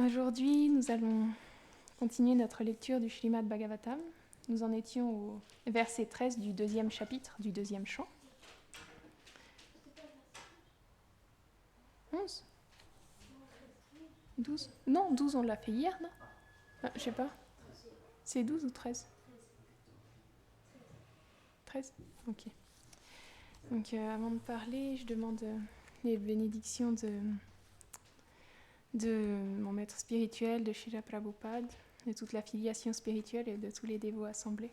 Aujourd'hui, nous allons continuer notre lecture du Śrīmad Bhagavatam. Nous en étions au verset 13 du deuxième chapitre, du deuxième chant. 11 12 Non, 12 on l'a fait hier, non Je sais pas. C'est 12 ou 13 13 Ok. Donc avant de parler, je demande les bénédictions de mon maître spirituel, de Srila Prabhupada, de toute la filiation spirituelle et de tous les dévots assemblés.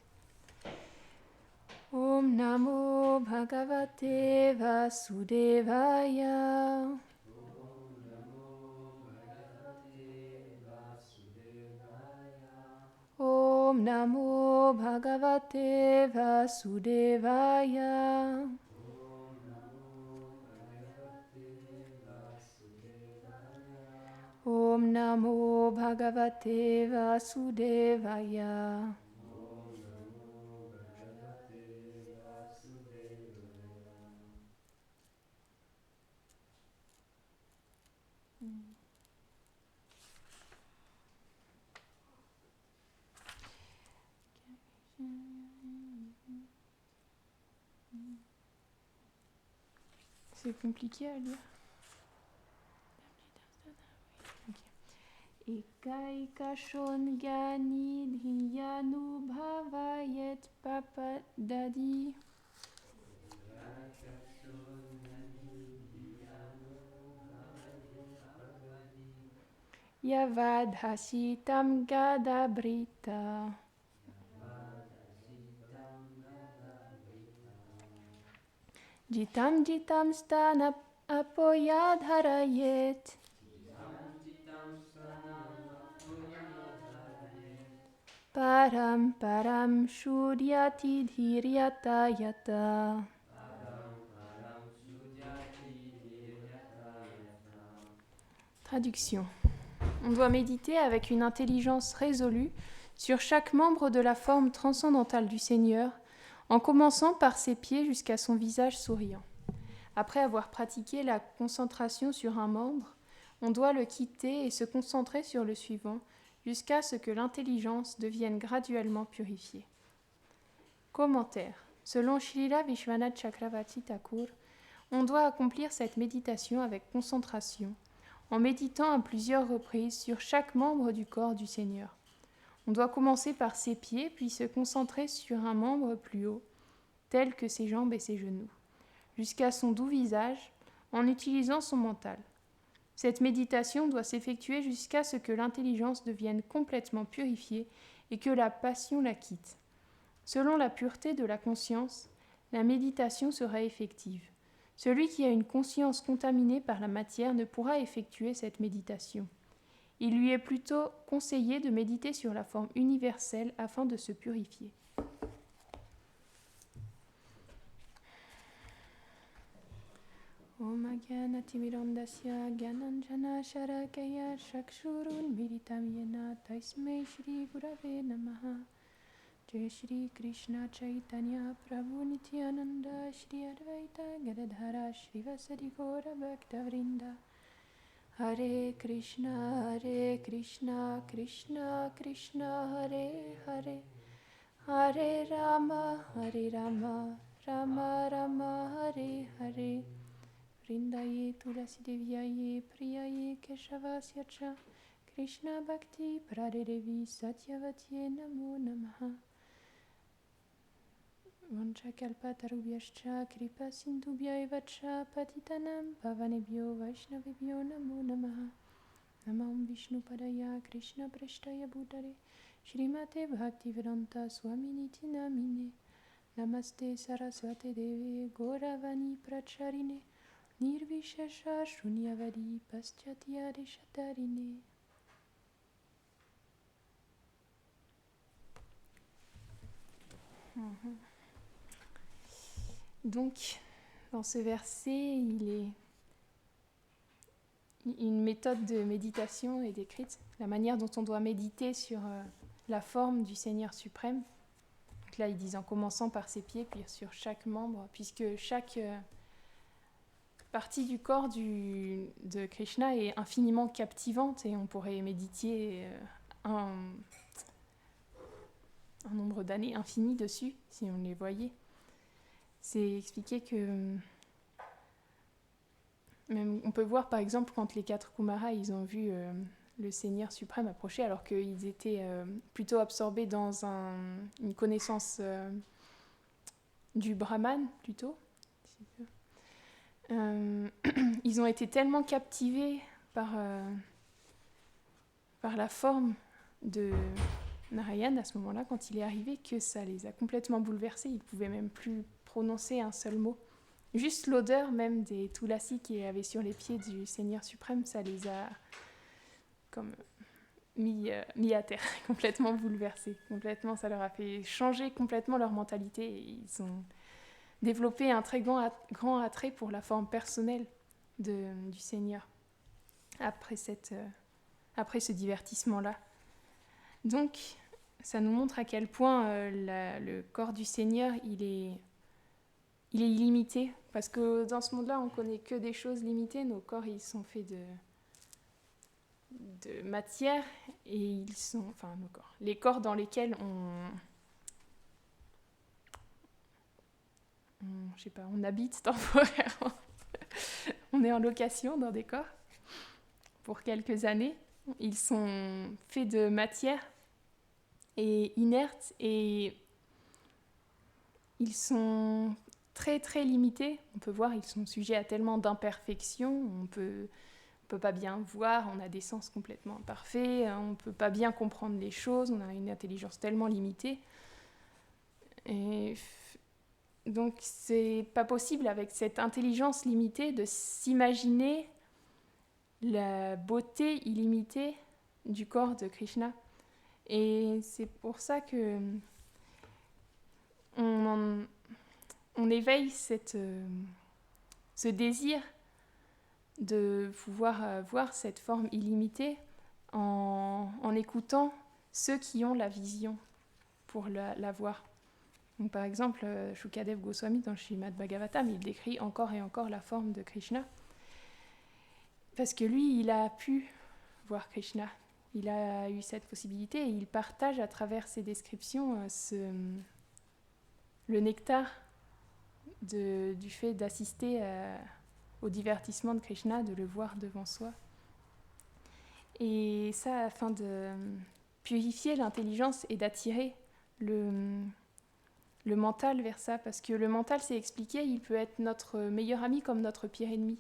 Om Namo Bhagavate Vasudevaya. Om Namo Bhagavate Vasudevaya. Om Namo Bhagavate Vasudevaya. C'est compliqué à lire. Ekaika shongani dhiyanu bhavayet papadadi. Yavadhasitam gadabrita. Jitam jitam stana apoyadharayet. Param param shudyati dhiryata yata. Traduction. On doit méditer avec une intelligence résolue sur chaque membre de la forme transcendantale du Seigneur, en commençant par ses pieds jusqu'à son visage souriant. Après avoir pratiqué la concentration sur un membre, on doit le quitter et se concentrer sur le suivant, jusqu'à ce que l'intelligence devienne graduellement purifiée. Commentaire. Selon Srila Vishwanath Chakravarti Thakur, on doit accomplir cette méditation avec concentration, en méditant à plusieurs reprises sur chaque membre du corps du Seigneur. On doit commencer par ses pieds, puis se concentrer sur un membre plus haut, tel que ses jambes et ses genoux, jusqu'à son doux visage, en utilisant son mental. Cette méditation doit s'effectuer jusqu'à ce que l'intelligence devienne complètement purifiée et que la passion la quitte. Selon la pureté de la conscience, la méditation sera effective. Celui qui a une conscience contaminée par la matière ne pourra effectuer cette méditation. Il lui est plutôt conseillé de méditer sur la forme universelle afin de se purifier. Om Agyanatimirandasya Gyananjana Sharakaya Shakshurun Militam Yena Taismei Shri Gurave Namaha. Jai Shri Krishna Chaitanya Prabhu Nityananda Shri Advaita Gadadhara Shri Vasadi Gaura Bhaktavrinda. Hare Krishna Krishna Krishna Hare Hare, Hare Rama Rama Rama Hare Hare. Vrindaye Tulasi Deviaye Priyaye Keshavasya Cha Krishna Bhakti Pradedevi Satyavatye Namo Namaha. Vanchakalpatarubhyascha Kripa Sindhubhya eva cha Patitanam Pavanebhyo Vaishnavebhyo Namo Namaha. Namam Vishnu Padaya Krishna Preshtaya Bhutare Shrimate Bhaktivedanta Swaminiti Namine. Namaste Saraswate Deve Gauravani Pracharine Nirvishesha Shunyavadi Paschatya Deshatarine. Donc, dans ce verset, une méthode de méditation est décrite, la manière dont on doit méditer sur la forme du Seigneur suprême. Donc là, ils disent en commençant par ses pieds, puis sur chaque membre, puisque chaque partie du corps de Krishna est infiniment captivante et on pourrait méditer un nombre d'années infini dessus si on les voyait. C'est expliqué que même on peut voir par exemple quand les 4 Kumaras ils ont vu le Seigneur suprême approcher alors qu'ils étaient plutôt absorbés dans une connaissance du Brahman plutôt. Ils ont été tellement captivés par la forme de Narayan à ce moment-là, quand il est arrivé, que ça les a complètement bouleversés. Ils ne pouvaient même plus prononcer un seul mot. Juste l'odeur même des tulassis qu'il y avait sur les pieds du Seigneur suprême, ça les a comme mis à terre, complètement bouleversés. Complètement, ça leur a fait changer complètement leur mentalité. Et ils ont développé un très grand attrait pour la forme personnelle du Seigneur après ce divertissement-là. Donc, ça nous montre à quel point le corps du Seigneur, il est illimité. Parce que dans ce monde-là, on ne connaît que des choses limitées. Nos corps, ils sont faits de matière. Et ils sont... Enfin, nos corps. Les corps dans lesquels on habite temporairement. On est en location dans des corps pour quelques années. Ils sont faits de matière et inertes et ils sont très très limités. On peut voir, ils sont sujets à tellement d'imperfections. On peut pas bien voir, on a des sens complètement imparfaits, on peut pas bien comprendre les choses, on a une intelligence tellement limitée. Et donc c'est pas possible avec cette intelligence limitée de s'imaginer la beauté illimitée du corps de Krishna. Et c'est pour ça que on éveille ce désir de pouvoir voir cette forme illimitée en écoutant ceux qui ont la vision pour la voir. Donc, par exemple, Shukadev Goswami dans le Srimad Bhagavatam, il décrit encore et encore la forme de Krishna. Parce que lui, il a pu voir Krishna. Il a eu cette possibilité et il partage à travers ses descriptions le nectar du fait d'assister au divertissement de Krishna, de le voir devant soi. Et ça afin de purifier l'intelligence et d'attirer le mental vers ça. Parce que le mental, c'est expliqué, il peut être notre meilleur ami comme notre pire ennemi.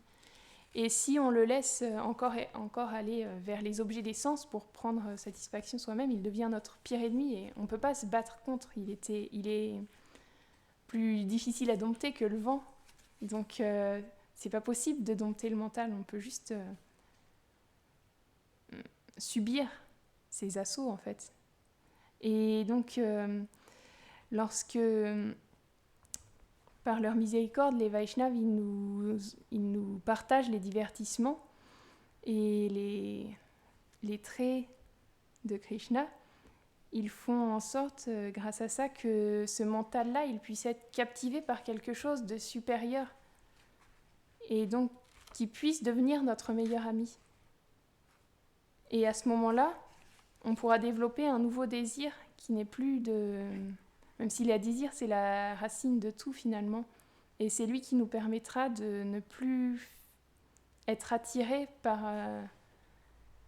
Et si on le laisse encore aller vers les objets des sens pour prendre satisfaction soi-même, il devient notre pire ennemi et on ne peut pas se battre contre. Il est plus difficile à dompter que le vent. Donc c'est pas possible de dompter le mental, on peut juste subir ses assauts en fait. Et donc lorsque par leur miséricorde, les Vaishnavas, ils nous partagent les divertissements et les traits de Krishna. Ils font en sorte, grâce à ça, que ce mental-là, il puisse être captivé par quelque chose de supérieur. Et donc, qu'il puisse devenir notre meilleur ami. Et à ce moment-là, on pourra développer un nouveau désir qui n'est plus de... Même si le désir, c'est la racine de tout finalement. Et c'est lui qui nous permettra de ne plus être attirés par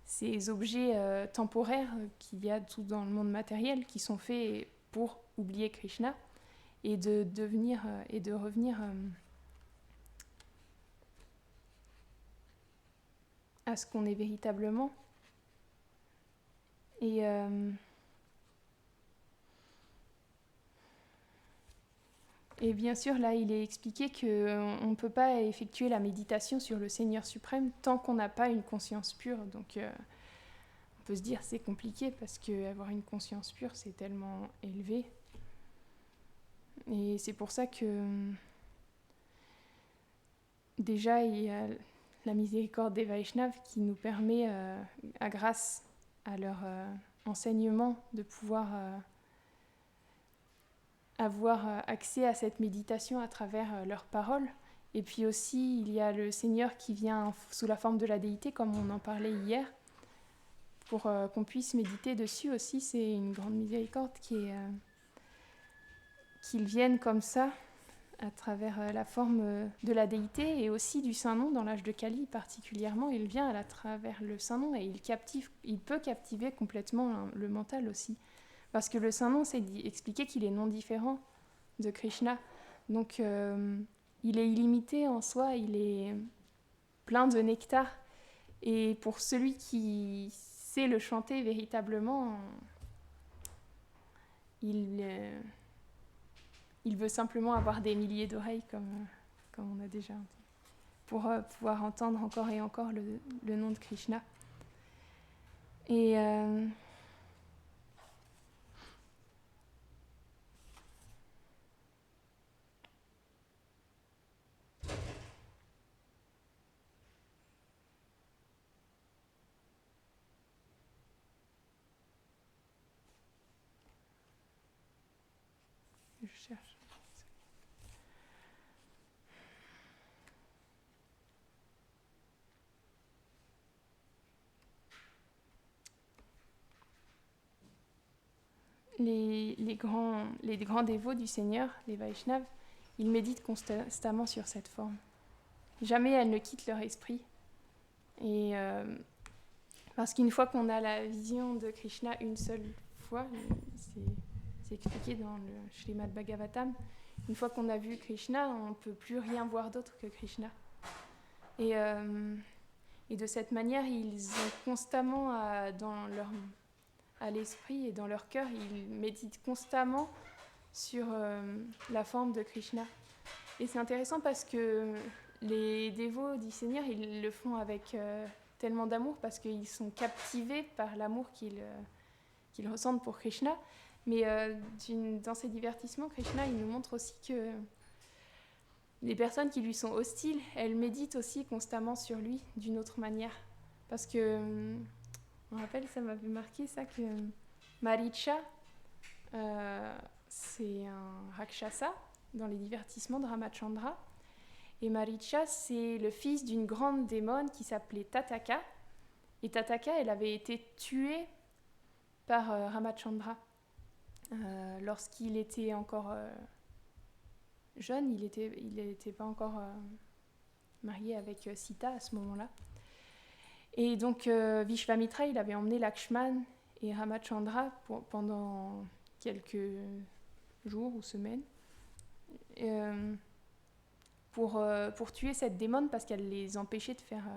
ces objets temporaires qu'il y a tout dans le monde matériel, qui sont faits pour oublier Krishna, et de revenir à ce qu'on est véritablement. Et bien sûr, là, il est expliqué qu'on ne peut pas effectuer la méditation sur le Seigneur suprême tant qu'on n'a pas une conscience pure. Donc, on peut se dire c'est compliqué parce qu'avoir une conscience pure, c'est tellement élevé. Et c'est pour ça que déjà, il y a la miséricorde des Vaishnavas qui nous permet, grâce à leur enseignement, de pouvoir avoir accès à cette méditation à travers leurs paroles Et puis aussi, il y a le Seigneur qui vient sous la forme de la déité, comme on en parlait hier, pour qu'on puisse méditer dessus aussi. C'est une grande miséricorde qu'ils viennent comme ça, à travers la forme de la déité et aussi du Saint-Nom, dans l'âge de Kali particulièrement. Il vient à travers le Saint-Nom et il peut captiver complètement le mental aussi. Parce que le Saint-Nom, c'est expliquer qu'il est non différent de Krishna. Donc, il est illimité en soi, il est plein de nectar. Et pour celui qui sait le chanter véritablement, il veut simplement avoir des milliers d'oreilles, comme on a déjà dit, pour pouvoir entendre encore et encore le nom de Krishna. Et je cherche. Les grands dévots du Seigneur, les Vaishnavas, ils méditent constamment sur cette forme. Jamais elles ne quittent leur esprit. Et parce qu'une fois qu'on a la vision de Krishna une seule fois, c'est expliqué dans le Srimad Bhagavatam, une fois qu'on a vu Krishna, on ne peut plus rien voir d'autre que Krishna. Et de cette manière, ils ont constamment à l'esprit et dans leur cœur, ils méditent constamment sur la forme de Krishna. Et c'est intéressant parce que les dévots du Seigneur, ils le font avec tellement d'amour parce qu'ils sont captivés par l'amour qu'ils ressentent pour Krishna. Mais dans ces divertissements, Krishna, il nous montre aussi que les personnes qui lui sont hostiles, elles méditent aussi constamment sur lui d'une autre manière. Parce que, on rappelle, ça m'avait marqué ça, que Maricha, c'est un Rakshasa dans les divertissements de Ramachandra. Et Maricha, c'est le fils d'une grande démone qui s'appelait Tataka. Et Tataka, elle avait été tuée par Ramachandra. Lorsqu'il était encore jeune, il n'était pas encore marié avec Sita à ce moment-là. Et donc Vishvamitra, il avait emmené Lakshman et Ramachandra pendant quelques jours ou semaines pour tuer cette démone parce qu'elle les empêchait de faire...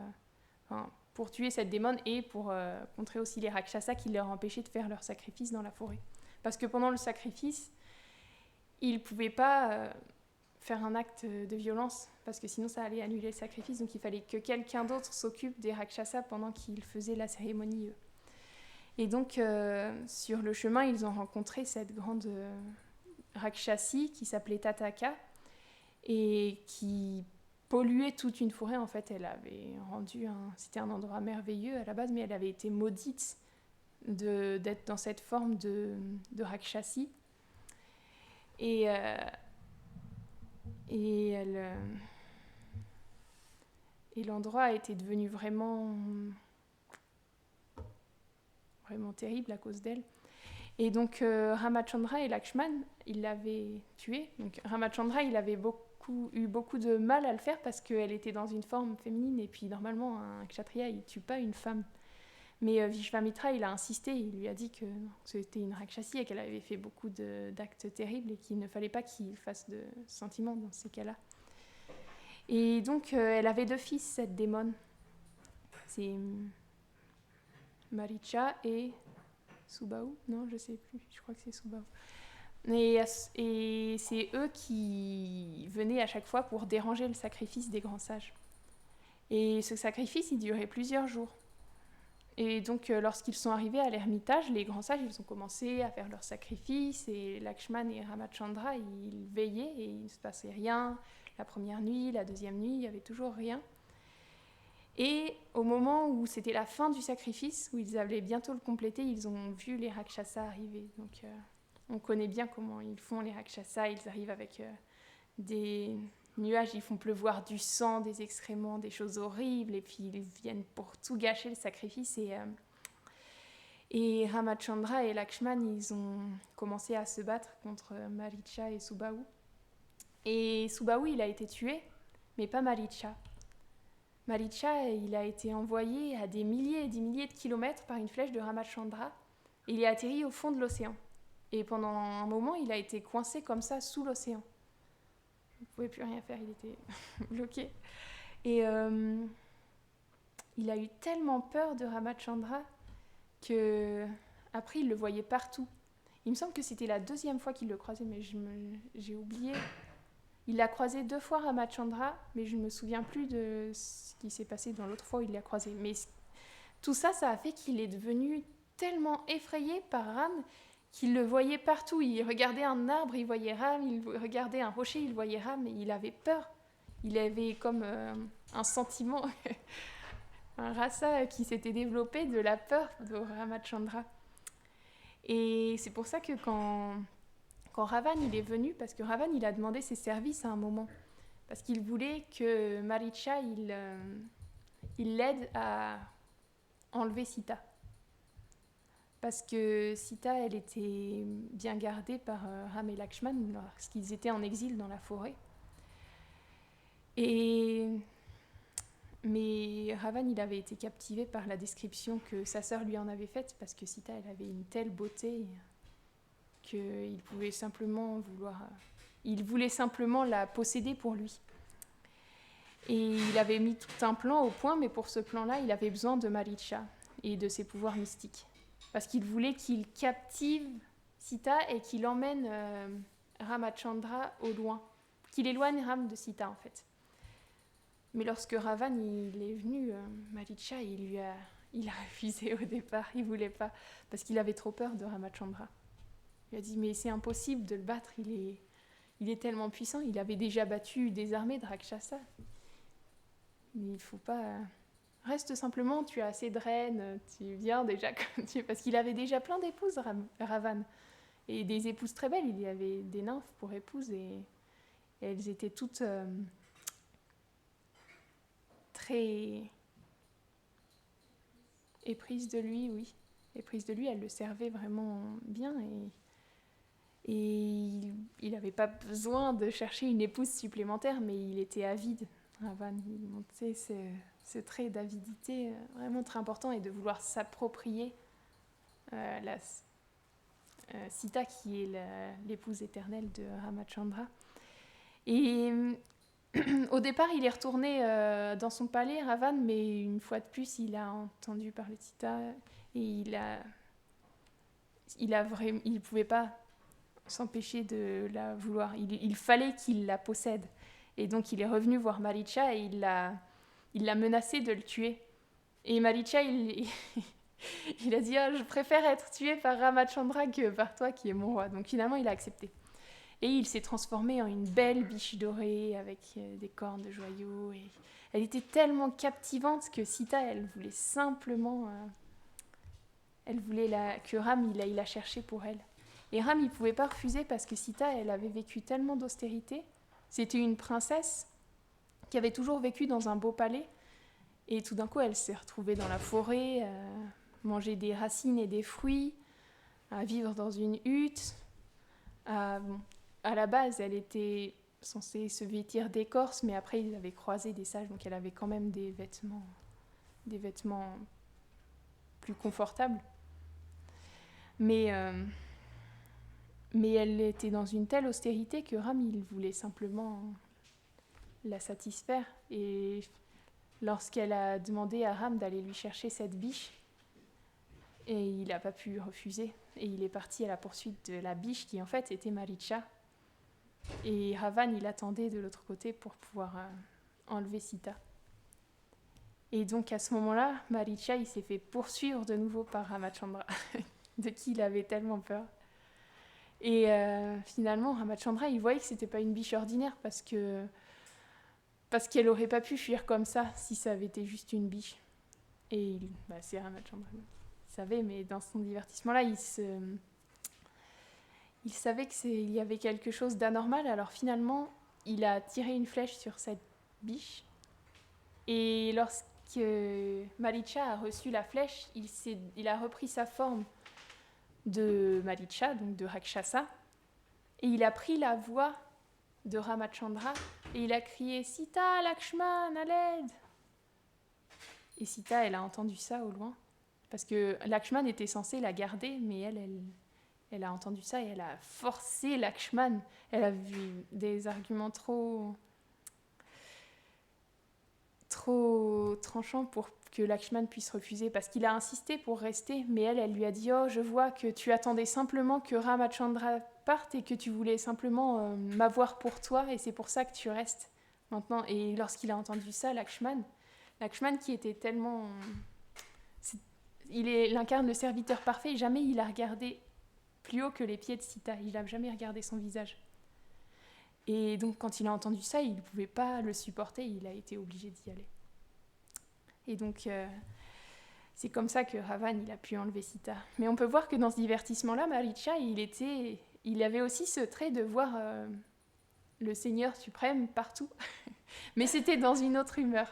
pour tuer cette démone et pour contrer aussi les Rakshasas qui leur empêchaient de faire leur sacrifice dans la forêt. Parce que pendant le sacrifice, ils ne pouvaient pas faire un acte de violence, parce que sinon ça allait annuler le sacrifice, donc il fallait que quelqu'un d'autre s'occupe des Rakshasas pendant qu'ils faisaient la cérémonie. Et donc, sur le chemin, ils ont rencontré cette grande Rakshasi qui s'appelait Tataka, et qui polluait toute une forêt. En fait, elle avait c'était un endroit merveilleux à la base, mais elle avait été maudite d'être dans cette forme de Rakshasi. Et l'endroit était devenu vraiment terrible à cause d'elle. Et donc Ramachandra et Lakshman, ils l'avaient tuée. Donc Ramachandra, il avait eu beaucoup de mal à le faire parce qu'elle était dans une forme féminine. Et puis normalement, un kshatriya, il ne tue pas une femme. Mais Vishvamitra, il a insisté, il lui a dit que c'était une Rakshasi et qu'elle avait fait beaucoup d'actes terribles et qu'il ne fallait pas qu'il fasse de sentiments dans ces cas-là. Et donc, elle avait 2 fils, cette démone. C'est Maricha et Subahu. Non, je ne sais plus, je crois que c'est Subahu. Et c'est eux qui venaient à chaque fois pour déranger le sacrifice des grands sages. Et ce sacrifice, il durait plusieurs jours. Et donc, lorsqu'ils sont arrivés à l'ermitage, les grands sages, ils ont commencé à faire leur sacrifice, et Lakshman et Ramachandra, ils veillaient, et il ne se passait rien. La première nuit, la deuxième nuit, il n'y avait toujours rien. Et au moment où c'était la fin du sacrifice, où ils allaient bientôt le compléter, ils ont vu les Rakshasas arriver. Donc, on connaît bien comment ils font, les Rakshasas. Ils arrivent avec des nuages, ils font pleuvoir du sang, des excréments, des choses horribles, et puis ils viennent pour tout gâcher le sacrifice. Et Ramachandra et Lakshman, ils ont commencé à se battre contre Maricha et Subahu. Et Subahu, il a été tué, mais pas Maricha. Maricha, il a été envoyé à des milliers et des milliers de kilomètres par une flèche de Ramachandra. Il est atterri au fond de l'océan. Et pendant un moment, il a été coincé comme ça sous l'océan. Il ne pouvait plus rien faire, il était bloqué. Et il a eu tellement peur de Ramachandra qu'après, il le voyait partout. Il me semble que c'était la deuxième fois qu'il le croisait, mais j'ai oublié. Il l'a croisé 2 fois, Ramachandra, mais je ne me souviens plus de ce qui s'est passé dans l'autre fois où il l'a croisé. Mais tout ça, ça a fait qu'il est devenu tellement effrayé par Ram qu'il le voyait partout. Il regardait un arbre, il voyait Ram, il regardait un rocher, il voyait Ram, et il avait peur. Il avait comme un sentiment, un rasa qui s'était développé de la peur de Ramachandra. Et c'est pour ça que quand Ravan il est venu, parce que Ravan il a demandé ses services à un moment, parce qu'il voulait que Maricha il l'aide à enlever Sita. Parce que Sita, elle était bien gardée par Ram et Lakshman lorsqu'ils étaient en exil dans la forêt. Mais Ravan, il avait été captivé par la description que sa sœur lui en avait faite, parce que Sita, elle avait une telle beauté qu'il pouvait simplement il voulait simplement la posséder pour lui. Et il avait mis tout un plan au point, mais pour ce plan-là, il avait besoin de Maricha et de ses pouvoirs mystiques. Parce qu'il voulait qu'il captive Sita et qu'il emmène Ramachandra au loin. Qu'il éloigne Ram de Sita, en fait. Mais lorsque Ravan il est venu, Maricha, il a refusé au départ, il voulait pas, parce qu'il avait trop peur de Ramachandra. Il a dit, mais c'est impossible de le battre, il est tellement puissant, il avait déjà battu des armées de Rakshasa. Il faut pas... Reste simplement, tu as assez de reines, tu viens déjà comme tu es. Parce qu'il avait déjà plein d'épouses, Ravan. Et des épouses très belles, il y avait des nymphes pour épouses, et elles étaient toutes très éprises de lui, oui. Éprises de lui, elles le servaient vraiment bien, et il n'avait pas besoin de chercher une épouse supplémentaire, mais il était avide, Ravan. Il montrait ce trait d'avidité vraiment très important, et de vouloir s'approprier Sita, qui est l'épouse éternelle de Ramachandra. Et au départ, il est retourné dans son palais, Ravan, mais une fois de plus, il a entendu parler de Sita, et il pouvait pas s'empêcher de la vouloir. Il fallait qu'il la possède. Et donc, il est revenu voir Maricha, et il l'a menacé de le tuer. Et Maricha, il a dit, je préfère être tué par Ramachandra que par toi qui es mon roi. Donc finalement, il a accepté. Et il s'est transformé en une belle biche dorée avec des cornes de joyaux. Et elle était tellement captivante que Sita, elle voulait simplement... elle voulait que Ram, il la cherchait pour elle. Et Ram, il ne pouvait pas refuser parce que Sita, elle avait vécu tellement d'austérité. C'était une princesse qui avait toujours vécu dans un beau palais. Et tout d'un coup, elle s'est retrouvée dans la forêt, à manger des racines et des fruits, à vivre dans une hutte. À la base, elle était censée se vêtir d'écorce, mais après, ils avaient croisé des sages, donc elle avait quand même des vêtements plus confortables. Mais elle était dans une telle austérité que Ram, il voulait simplement la satisfaire. Et lorsqu'elle a demandé à Ram d'aller lui chercher cette biche, et il n'a pas pu refuser, et il est parti à la poursuite de la biche qui en fait était Maricha. Et Ravan, il attendait de l'autre côté pour pouvoir enlever Sita. Et donc à ce moment-là, Maricha, il s'est fait poursuivre de nouveau par Ramachandra, de qui il avait tellement peur. Et finalement, Ramachandra, il voyait que c'était pas une biche ordinaire parce qu'elle aurait pas pu fuir comme ça si ça avait été juste une biche. Et c'est Ramachandra, il savait, mais dans son divertissement-là, il savait qu'il y avait quelque chose d'anormal. Alors finalement, il a tiré une flèche sur cette biche. Et lorsque Maricha a reçu la flèche, il a repris sa forme de Maricha, donc de Rakshasa, et il a pris la voix de Ramachandra et il a crié « Sita, Lakshman, à l'aide !» Et Sita, elle a entendu ça au loin, parce que Lakshman était censé la garder, mais elle a entendu ça et elle a forcé Lakshman. Elle a vu des arguments trop tranchants pour que Lakshman puisse refuser, parce qu'il a insisté pour rester, mais elle lui a dit « Oh, je vois que tu attendais simplement que Ramachandra parte et que tu voulais simplement m'avoir pour toi, et c'est pour ça que tu restes maintenant. » Et lorsqu'il a entendu ça, Lakshman qui était tellement... Il incarne le serviteur parfait, et jamais il a regardé plus haut que les pieds de Sita, il n'a jamais regardé son visage. Et donc quand il a entendu ça, il ne pouvait pas le supporter, il a été obligé d'y aller. Et donc c'est comme ça que Ravan il a pu enlever Sita. Mais on peut voir que dans ce divertissement-là, Maricha, il avait aussi ce trait de voir le Seigneur suprême partout. Mais c'était dans une autre humeur.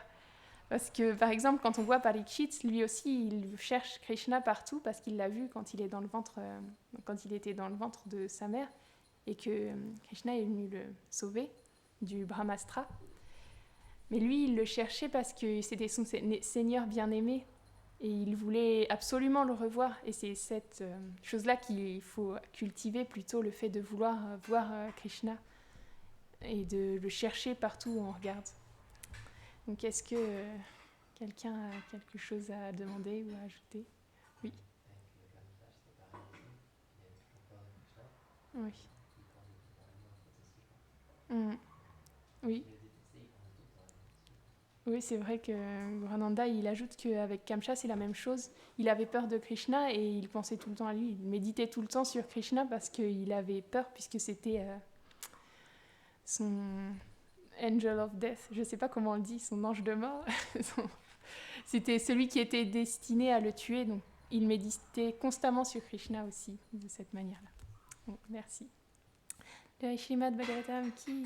Parce que, par exemple, quand on voit Parikshit, lui aussi, il cherche Krishna partout parce qu'il l'a vu quand il était dans le ventre de sa mère et que Krishna est venu le sauver du Brahmastra. Mais lui, il le cherchait parce que c'était son Seigneur bien-aimé et il voulait absolument le revoir. Et c'est cette chose-là qu'il faut cultiver, plutôt le fait de vouloir voir Krishna et de le chercher partout où on regarde. Donc, est-ce que quelqu'un a quelque chose à demander ou à ajouter ? Oui. Oui. Oui. Oui, c'est vrai que Grananda, il ajoute qu'avec Kamcha, c'est la même chose. Il avait peur de Krishna et il pensait tout le temps à lui. Il méditait tout le temps sur Krishna parce qu'il avait peur, puisque c'était son Angel of Death. Je ne sais pas comment on le dit, son ange de mort. C'était celui qui était destiné à le tuer. Donc, il méditait constamment sur Krishna aussi, de cette manière-là. Bon, merci. Le Srimad Bhagavatam qui...